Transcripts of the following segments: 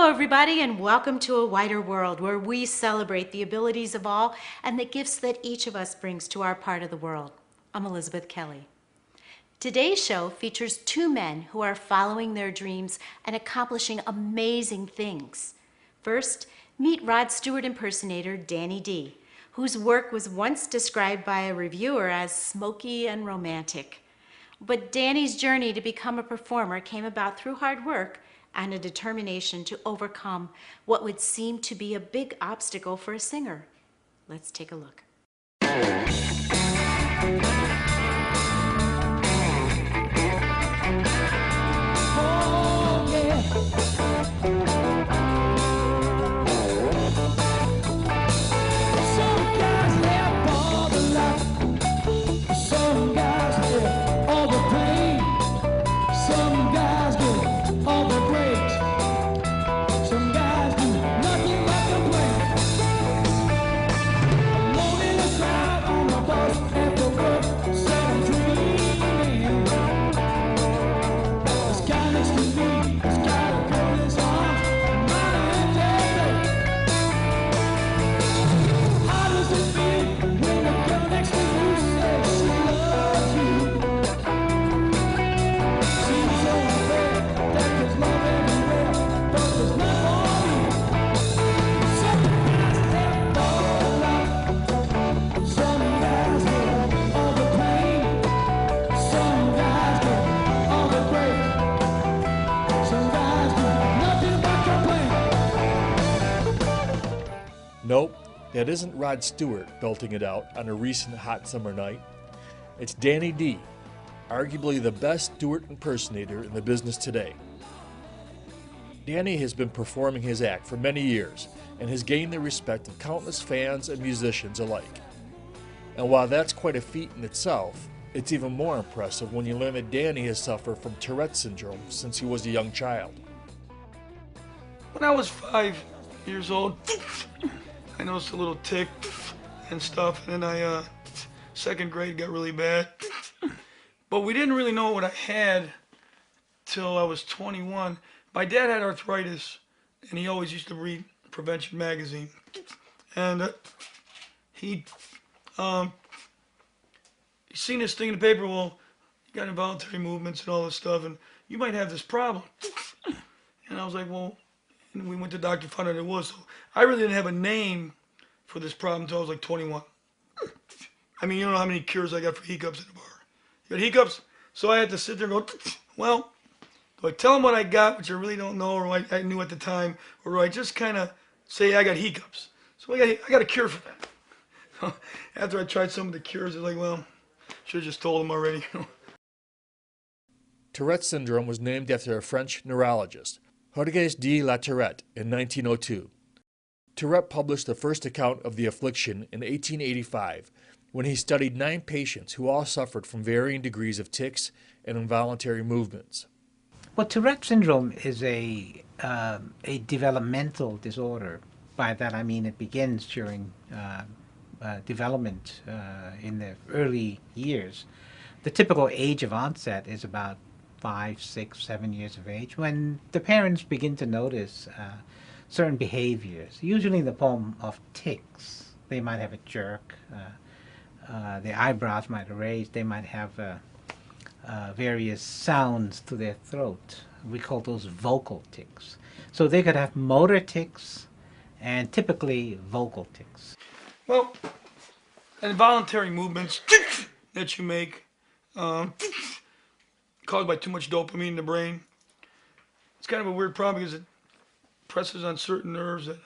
Hello, everybody, and welcome to A Wider World, where we celebrate the abilities of all and the gifts that each of us brings to our part of the world. I'm Elizabeth Kelly. Today's show features two men who are following their dreams and accomplishing amazing things. First, meet Rod Stewart impersonator Danny D, whose work was once described by a reviewer as smoky and romantic. But Danny's journey to become a performer came about through hard work and a determination to overcome what would seem to be a big obstacle for a singer. Let's take a look. Nope, that isn't Rod Stewart belting it out on a recent hot summer night. It's Danny D, arguably the best Stewart impersonator in the business today. Danny has been performing his act for many years and has gained the respect of countless fans and musicians alike. And while that's quite a feat in itself, it's even more impressive when you learn that Danny has suffered from Tourette syndrome since he was a young child. When I was 5 years old, I noticed a little tick and stuff, and then second grade got really bad. But we didn't really know what I had till I was 21. My dad had arthritis, and he always used to read Prevention magazine. And he seen this thing in the paper, well, you got involuntary movements and all this stuff, and you might have this problem. And I was like, well, and we went to the doctor, found out it was. So I really didn't have a name for this problem until I was like 21. I mean, you don't know how many cures I got for hiccups in the bar. You got hiccups? So I had to sit there and go, well, do I tell them what I got, which I really don't know, or I knew at the time, or do I just kind of say I got hiccups? So I got a cure for that. So after I tried some of the cures, I was like, well, should have just told them already. Tourette syndrome was named after a French neurologist, Auguste de la Tourette, in 1902. Tourette published the first account of the affliction in 1885 when he studied 9 patients who all suffered from varying degrees of tics and involuntary movements. Well, Tourette syndrome is a developmental disorder. By that I mean it begins during development in the early years. The typical age of onset is about 5, 6, 7 years of age, when the parents begin to notice certain behaviors, usually in the form of tics. They might have a jerk, their eyebrows might raise, they might have various sounds to their throat. We call those vocal tics. So they could have motor tics and typically vocal tics. Well, involuntary movements that you make caused by too much dopamine in the brain. It's kind of a weird problem because it presses on certain nerves that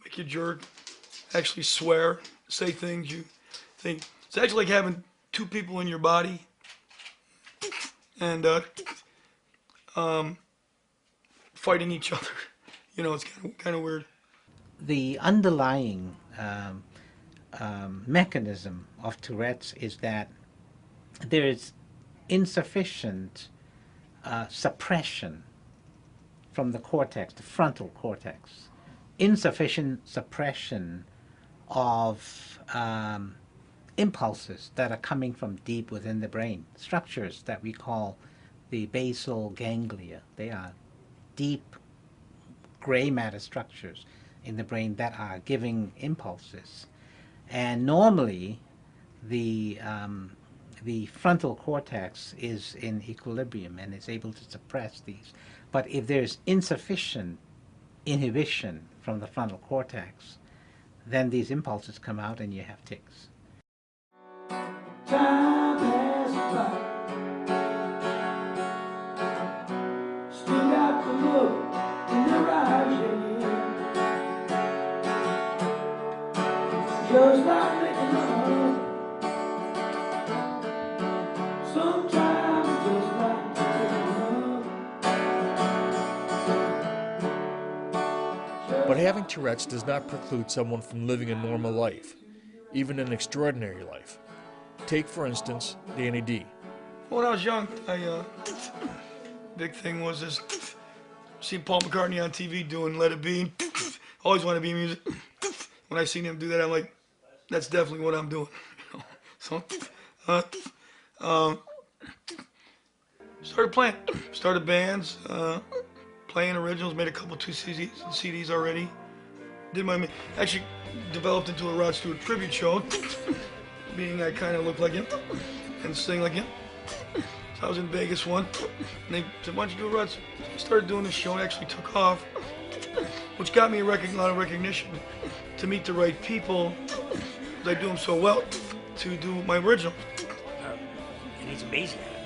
make you jerk, actually swear, say things you think. It's actually like having 2 people in your body and fighting each other. You know, it's kind of weird. The underlying mechanism of Tourette's is that there is insufficient suppression from the cortex, the frontal cortex, insufficient suppression of impulses that are coming from deep within the brain, structures that we call the basal ganglia. They are deep gray matter structures in the brain that are giving impulses. And normally, the frontal cortex is in equilibrium and is able to suppress these. But if there's insufficient inhibition from the frontal cortex, then these impulses come out and you have tics. Time has by. Still got the look in their eyes, yeah. Just like making love. Sometimes just like making love. But having Tourette's does not preclude someone from living a normal life, even an extraordinary life. Take, for instance, Danny D. When I was young, big thing was this, seeing Paul McCartney on TV doing Let It Be, always wanted to be in music. When I seen him do that, I'm like, that's definitely what I'm doing. So, started bands, playing originals, made a couple 2 CDs already. Actually developed into a Rod Stewart tribute show, being I kind of look like him and sing like him. So I was in Vegas one, and they said, why don't you do a Rod? So I started doing this show, and actually took off, which got me a lot of recognition to meet the right people. I do them so well to do my original. And he's amazing at it.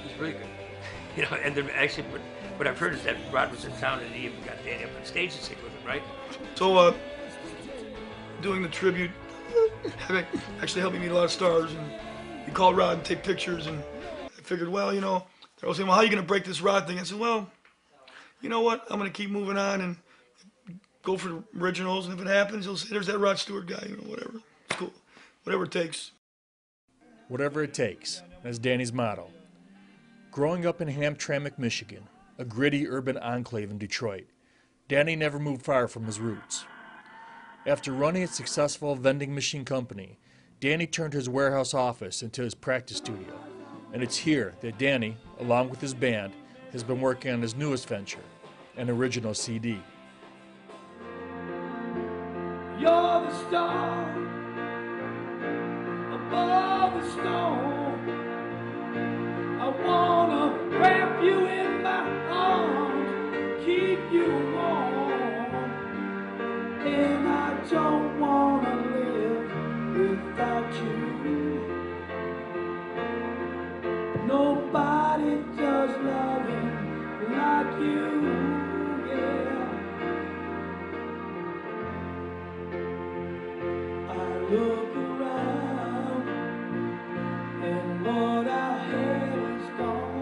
He's really good. You know, and then actually, what I've heard is that Rod was in town and he even got Danny up on stage to sing with him, right? So, doing the tribute actually helped me meet a lot of stars, and we called Rod and take pictures, and I figured, well, you know, they're all saying, well, how are you going to break this Rod thing? I said, well, you know what, I'm going to keep moving on and go for the originals, and if it happens, you'll say, there's that Rod Stewart guy, you know, whatever. It's cool. Whatever it takes. Whatever it takes. That's Danny's motto. Growing up in Hamtramck, Michigan, a gritty urban enclave in Detroit, Danny never moved far from his roots. After running a successful vending machine company, Danny turned his warehouse office into his practice studio. And it's here that Danny, along with his band, has been working on his newest venture, an original CD. You're the star above the storm. I wanna wrap you in my arms, keep you warm, and I don't wanna live without you. Nobody does loving like you, yeah. I look around and what I had is gone.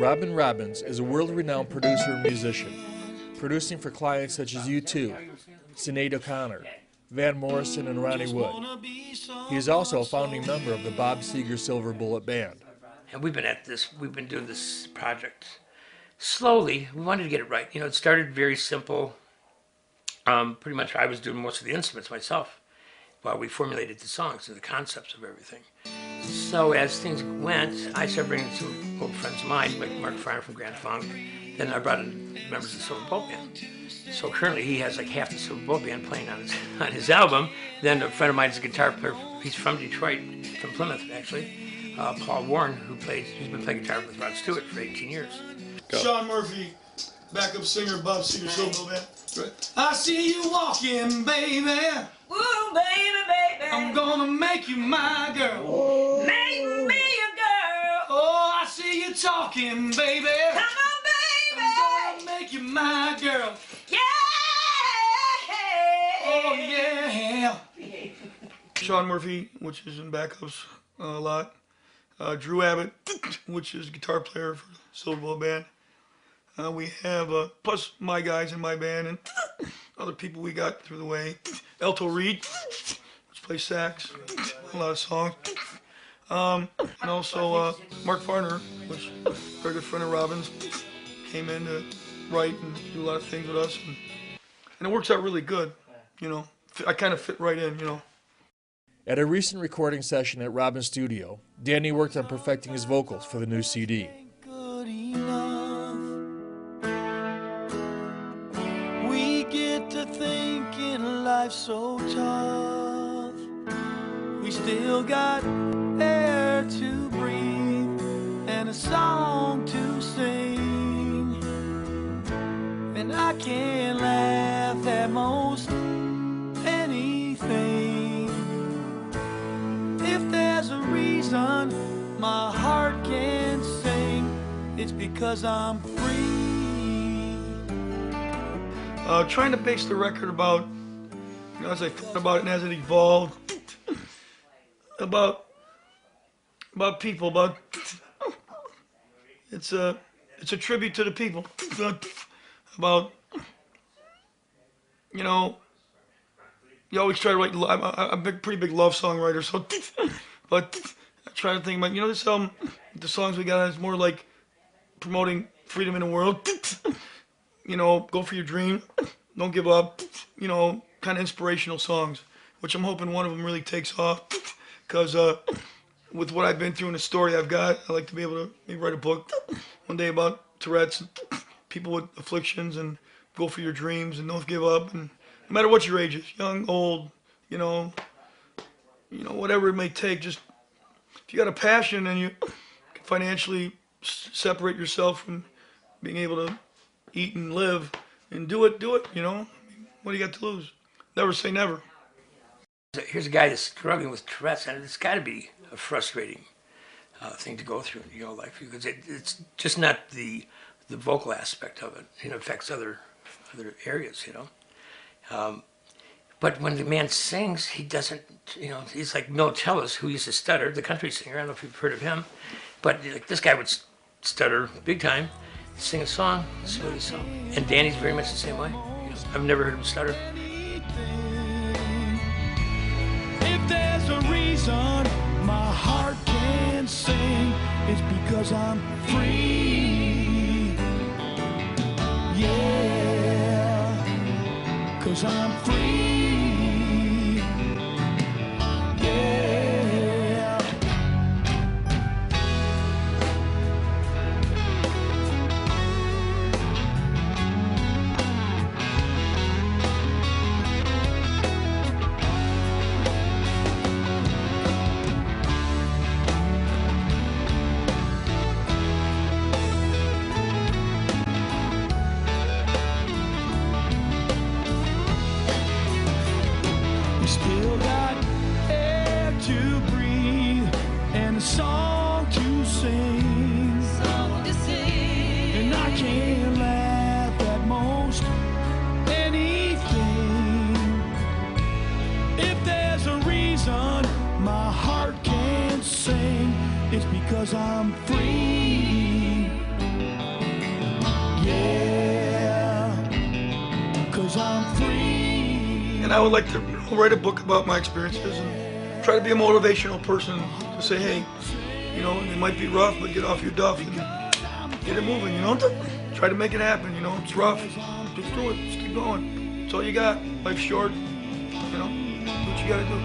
Robin Robbins is a world-renowned producer and musician, producing for clients such as U2, Sinead O'Connor, Van Morrison, and Ronnie Wood. He is also a founding member of the Bob Seger Silver Bullet Band. And we've been doing this project slowly. We wanted to get it right. You know, it started very simple. Pretty much I was doing most of the instruments myself while we formulated the songs and the concepts of everything. So as things went, I started bringing some old friends of mine, like Mark Fryer from Grand Funk. Then I brought in members of the Silver Bullet Band. So currently he has like half the Silver Bullet Band playing on his album. Then a friend of mine is a guitar player. He's from Detroit, from Plymouth actually. Paul Warren, who's been playing guitar with Rod Stewart for 18 years. Go. Sean Murphy, backup singer, Bob Seger, Silver Bullet Band. Right. I see you walking, baby. Ooh, baby, baby. I'm gonna make you my girl. Make me a girl. Oh, I see you talking, baby. Come on, baby. I'm gonna make you my girl. Yeah. Oh, yeah. Sean Murphy, which is in backups a lot. Drew Abbott, which is guitar player for the Silver Bullet Band. We have, plus my guys in my band and other people we got through the way. Elto Reed, which plays sax, a lot of songs. And also Mark Farner, which is a very good friend of Robin's, came in to write and do a lot of things with us. And it works out really good, you know. I kind of fit right in, you know. At a recent recording session at Robin's studio, Danny worked on perfecting his vocals for the new CD. Good enough. We get to thinking life's so tough. We still got air to breathe and a song to sing. And I can laugh at most anything. If there's a reason my heart can sing, it's because I'm free. Trying to base the record about, as I thought about it and as it evolved, about people, it's a tribute to the people, about, you always try to write, I'm a pretty big love song writer, so, but I try to think about, this album, the songs we got on is more like promoting freedom in the world, go for your dream, don't give up, kind of inspirational songs, which I'm hoping one of them really takes off, because with what I've been through and the story I've got, I like to be able to maybe write a book one day about Tourette's, and people with afflictions, and go for your dreams and don't give up, and no matter what your age is, young, old, whatever it may take, just if you got a passion and you can financially separate yourself from being able to eat and live and do it, what do you got to lose? Never say never. Here's a guy that's struggling with Tourette's, and it's got to be a frustrating thing to go through in your life, because it's just not the vocal aspect of it. It affects other areas, But when the man sings, he doesn't, he's like Milt Tellis, who used to stutter, the country singer. I don't know if you've heard of him, but like, this guy would stutter big time, sing a song, smooth song. And Danny's very much the same way. I've never heard him stutter. If there's a reason my heart can sing, it's because I'm free. Yeah, 'cause I'm free. Yeah. We still got air to breathe and a song to sing. And I can laugh at most anything. If there's a reason my heart can't sing, it's because I'm free. Yeah, 'cause I'm free. And I would like to write a book about my experiences and try to be a motivational person to say, hey, it might be rough, but get off your duff and get it moving, Try to make it happen, it's rough. Just do it, just keep going. That's all you got. Life's short, do what you gotta do.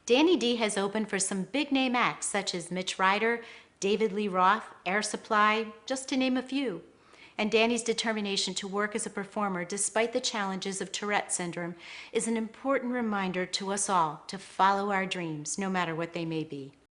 Danny D has opened for some big name acts such as Mitch Ryder, David Lee Roth, Air Supply, just to name a few. And Danny's determination to work as a performer despite the challenges of Tourette syndrome is an important reminder to us all to follow our dreams, no matter what they may be.